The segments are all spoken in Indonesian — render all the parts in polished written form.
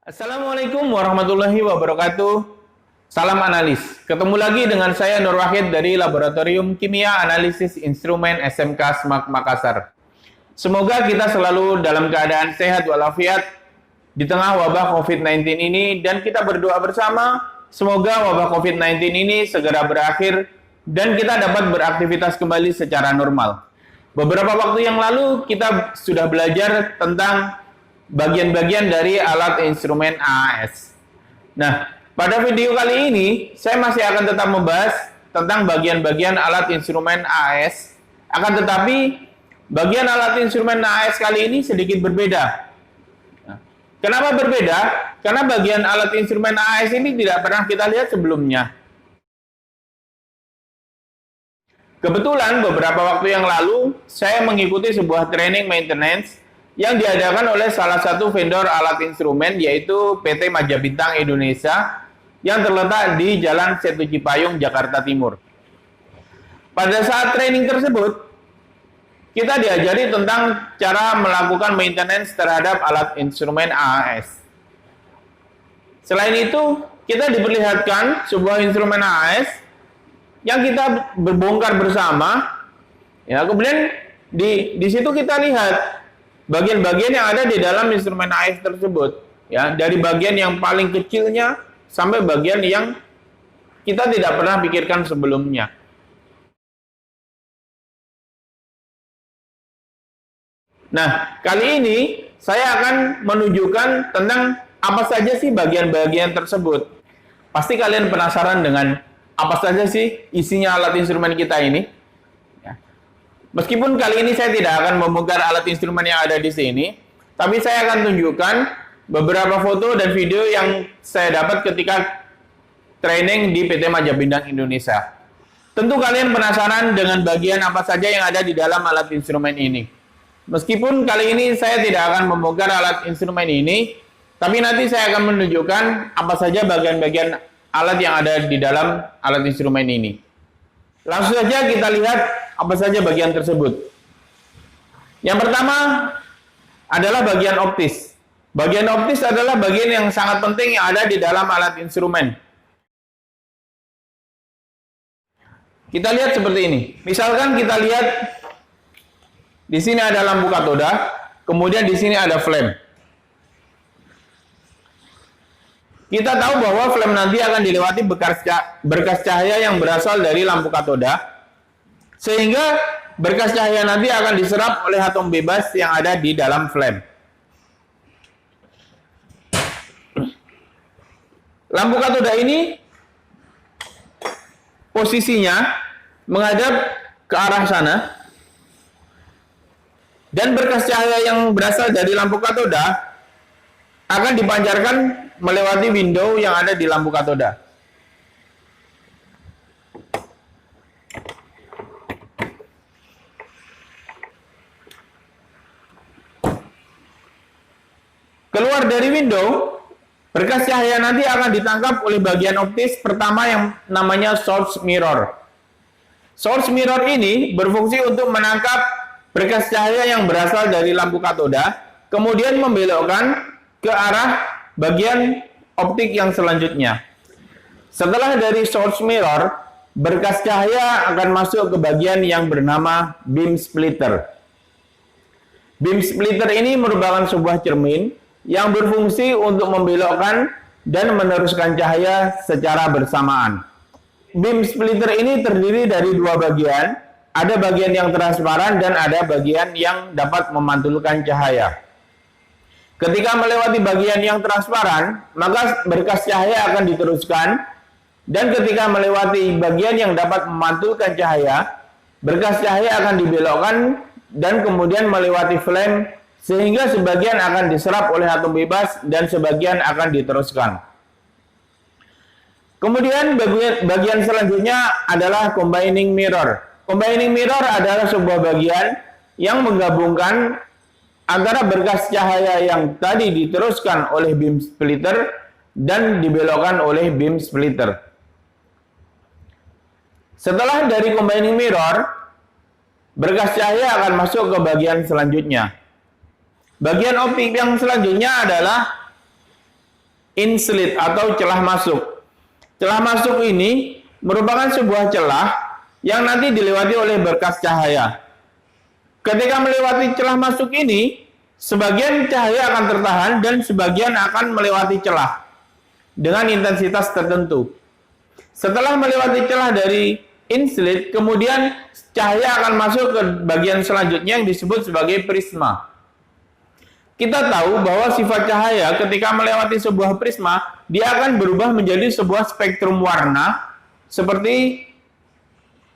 Assalamualaikum warahmatullahi wabarakatuh. Salam analis. Ketemu lagi dengan saya Nur Wahid dari Laboratorium Kimia Analisis Instrumen SMK SMAK Makassar. Semoga kita selalu dalam keadaan sehat walafiat di tengah wabah COVID-19 ini, dan kita berdoa bersama semoga wabah COVID-19 ini segera berakhir dan kita dapat beraktivitas kembali secara normal. Beberapa waktu yang lalu kita sudah belajar tentang bagian-bagian dari alat instrumen AAS. Nah, pada video kali ini saya masih akan tetap membahas tentang bagian-bagian alat instrumen AAS. Akan tetapi bagian alat instrumen AAS kali ini sedikit berbeda. Kenapa berbeda? Karena bagian alat instrumen AAS ini tidak pernah kita lihat sebelumnya. Kebetulan beberapa waktu yang lalu saya mengikuti sebuah training maintenance yang diadakan oleh salah satu vendor alat instrumen, yaitu PT Majabintang Indonesia yang terletak di Jalan Setu Cipayung, Jakarta Timur. Pada saat training tersebut, kita diajari tentang cara melakukan maintenance terhadap alat instrumen AAS. Selain itu, kita diperlihatkan sebuah instrumen AAS yang kita berbongkar bersama. Ya, kemudian di situ kita lihat bagian-bagian yang ada di dalam instrumen AAS tersebut, ya, dari bagian yang paling kecilnya sampai bagian yang kita tidak pernah pikirkan sebelumnya. Nah, kali ini saya akan menunjukkan tentang apa saja sih bagian-bagian tersebut. Pasti kalian penasaran dengan apa saja sih isinya alat instrumen kita ini. Meskipun kali ini saya tidak akan membongkar alat instrumen yang ada di sini, tapi saya akan tunjukkan beberapa foto dan video yang saya dapat ketika training di PT Majabintang Indonesia. Tentu kalian penasaran dengan bagian apa saja yang ada di dalam alat instrumen ini. Meskipun kali ini saya tidak akan membongkar alat instrumen ini, tapi nanti saya akan menunjukkan apa saja bagian-bagian alat yang ada di dalam alat instrumen ini. Langsung saja kita lihat apa saja bagian tersebut. Yang pertama adalah bagian optis. Bagian optis adalah bagian yang sangat penting yang ada di dalam alat instrumen. Kita lihat seperti ini. Misalkan kita lihat di sini ada lampu katoda, kemudian di sini ada flame. Kita tahu bahwa flame nanti akan dilewati berkas cahaya yang berasal dari lampu katoda, sehingga berkas cahaya nanti akan diserap oleh atom bebas yang ada di dalam flame. Lampu katoda ini posisinya menghadap ke arah sana, dan berkas cahaya yang berasal dari lampu katoda akan dipancarkan melewati window yang ada di lampu katoda. Keluar dari window, berkas cahaya nanti akan ditangkap oleh bagian optis pertama yang namanya source mirror. Source mirror ini berfungsi untuk menangkap berkas cahaya yang berasal dari lampu katoda, kemudian membelokkan ke arah bagian optik yang selanjutnya. Setelah dari source mirror, berkas cahaya akan masuk ke bagian yang bernama beam splitter. Beam splitter ini merupakan sebuah cermin yang berfungsi untuk membelokkan dan meneruskan cahaya secara bersamaan. Beam splitter ini terdiri dari dua bagian, ada bagian yang transparan dan ada bagian yang dapat memantulkan cahaya. Ketika melewati bagian yang transparan, maka berkas cahaya akan diteruskan, dan ketika melewati bagian yang dapat memantulkan cahaya, berkas cahaya akan dibelokkan dan kemudian melewati flame, sehingga sebagian akan diserap oleh atom bebas dan sebagian akan diteruskan. Kemudian bagian selanjutnya adalah combining mirror. Combining mirror adalah sebuah bagian yang menggabungkan antara berkas cahaya yang tadi diteruskan oleh beam splitter dan dibelokkan oleh beam splitter. Setelah dari combining mirror, berkas cahaya akan masuk ke bagian selanjutnya. Bagian optik yang selanjutnya adalah inslit atau celah masuk. Celah masuk ini merupakan sebuah celah yang nanti dilewati oleh berkas cahaya. Ketika melewati celah masuk ini, sebagian cahaya akan tertahan dan sebagian akan melewati celah dengan intensitas tertentu. Setelah melewati celah dari inslit, kemudian cahaya akan masuk ke bagian selanjutnya yang disebut sebagai prisma. Kita tahu bahwa sifat cahaya ketika melewati sebuah prisma, dia akan berubah menjadi sebuah spektrum warna seperti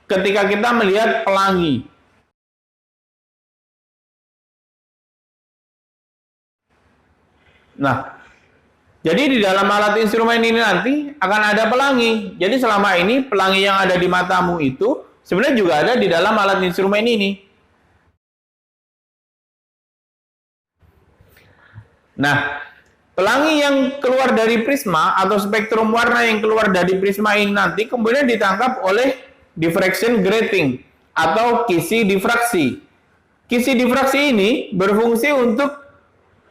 ketika kita melihat pelangi. Nah, jadi di dalam alat instrumen ini nanti akan ada pelangi. Jadi selama ini pelangi yang ada di matamu itu sebenarnya juga ada di dalam alat instrumen ini. Nah, pelangi yang keluar dari prisma atau spektrum warna yang keluar dari prisma ini nanti kemudian ditangkap oleh diffraction grating atau kisi difraksi. Kisi difraksi ini berfungsi untuk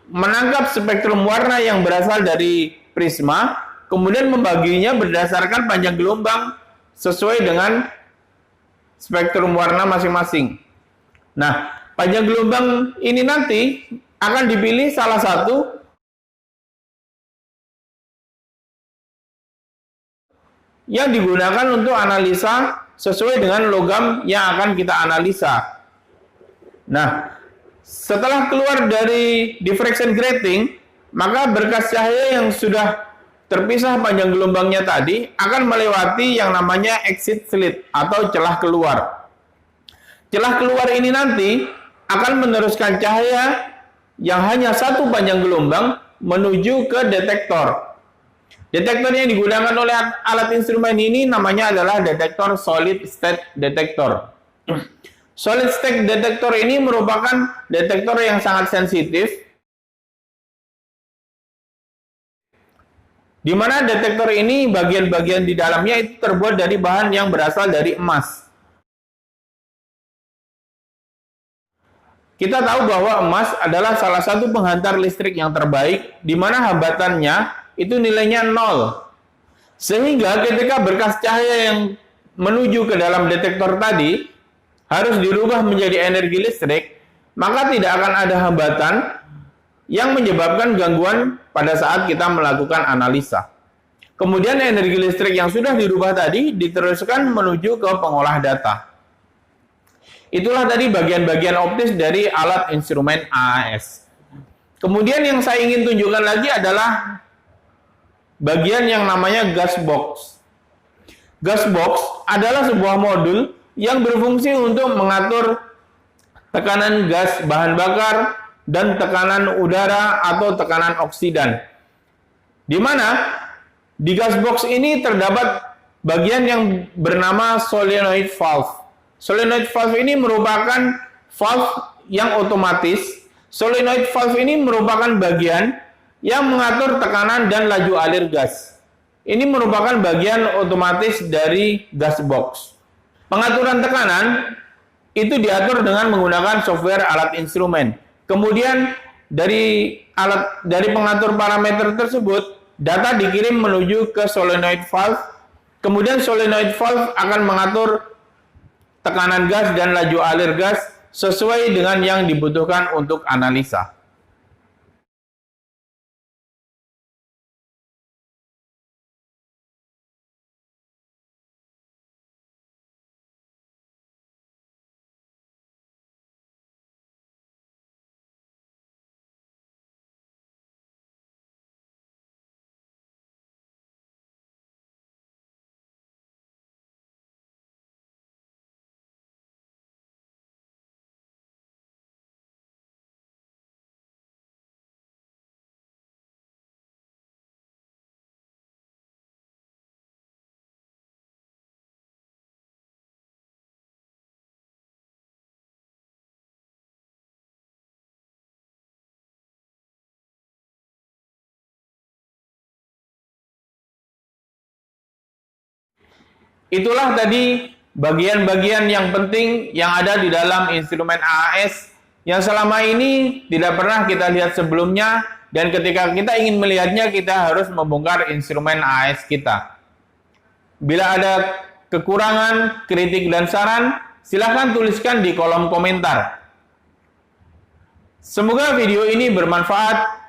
menangkap spektrum warna yang berasal dari prisma, kemudian membaginya berdasarkan panjang gelombang sesuai dengan spektrum warna masing-masing. Nah, panjang gelombang ini nanti akan dipilih salah satu yang digunakan untuk analisa sesuai dengan logam yang akan kita analisa. Nah, setelah keluar dari diffraction grating, maka berkas cahaya yang sudah terpisah panjang gelombangnya tadi akan melewati yang namanya exit slit atau celah keluar. Celah keluar ini nanti akan meneruskan cahaya yang hanya satu panjang gelombang menuju ke detektor. Detektor yang digunakan oleh alat instrumen ini namanya adalah detektor solid state detector. Solid state detector ini merupakan detektor yang sangat sensitif, di mana detektor ini bagian-bagian di dalamnya itu terbuat dari bahan yang berasal dari emas. Kita tahu bahwa emas adalah salah satu penghantar listrik yang terbaik, di mana hambatannya itu nilainya 0. Sehingga ketika berkas cahaya yang menuju ke dalam detektor tadi harus dirubah menjadi energi listrik, maka tidak akan ada hambatan yang menyebabkan gangguan pada saat kita melakukan analisa. Kemudian energi listrik yang sudah dirubah tadi diteruskan menuju ke pengolah data. Itulah tadi bagian-bagian optis dari alat instrumen AAS. Kemudian yang saya ingin tunjukkan lagi adalah bagian yang namanya gas box. Gas box adalah sebuah modul yang berfungsi untuk mengatur tekanan gas bahan bakar dan tekanan udara atau tekanan oksidan. Di mana di gas box ini terdapat bagian yang bernama solenoid valve. Solenoid valve ini merupakan valve yang otomatis. Solenoid valve ini merupakan bagian yang mengatur tekanan dan laju alir gas. Ini merupakan bagian otomatis dari gas box. Pengaturan tekanan itu diatur dengan menggunakan software alat instrumen. Kemudian dari pengatur parameter tersebut, data dikirim menuju ke solenoid valve. Kemudian solenoid valve akan mengatur tekanan gas dan laju alir gas sesuai dengan yang dibutuhkan untuk analisa. Itulah tadi bagian-bagian yang penting yang ada di dalam instrumen AAS yang selama ini tidak pernah kita lihat sebelumnya Dan ketika kita ingin melihatnya, kita harus membongkar instrumen AS kita. Bila ada kekurangan, kritik, dan saran, silahkan tuliskan di kolom komentar. Semoga video ini bermanfaat.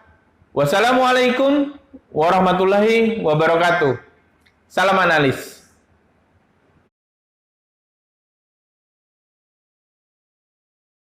Wassalamualaikum warahmatullahi wabarakatuh. Salam analis.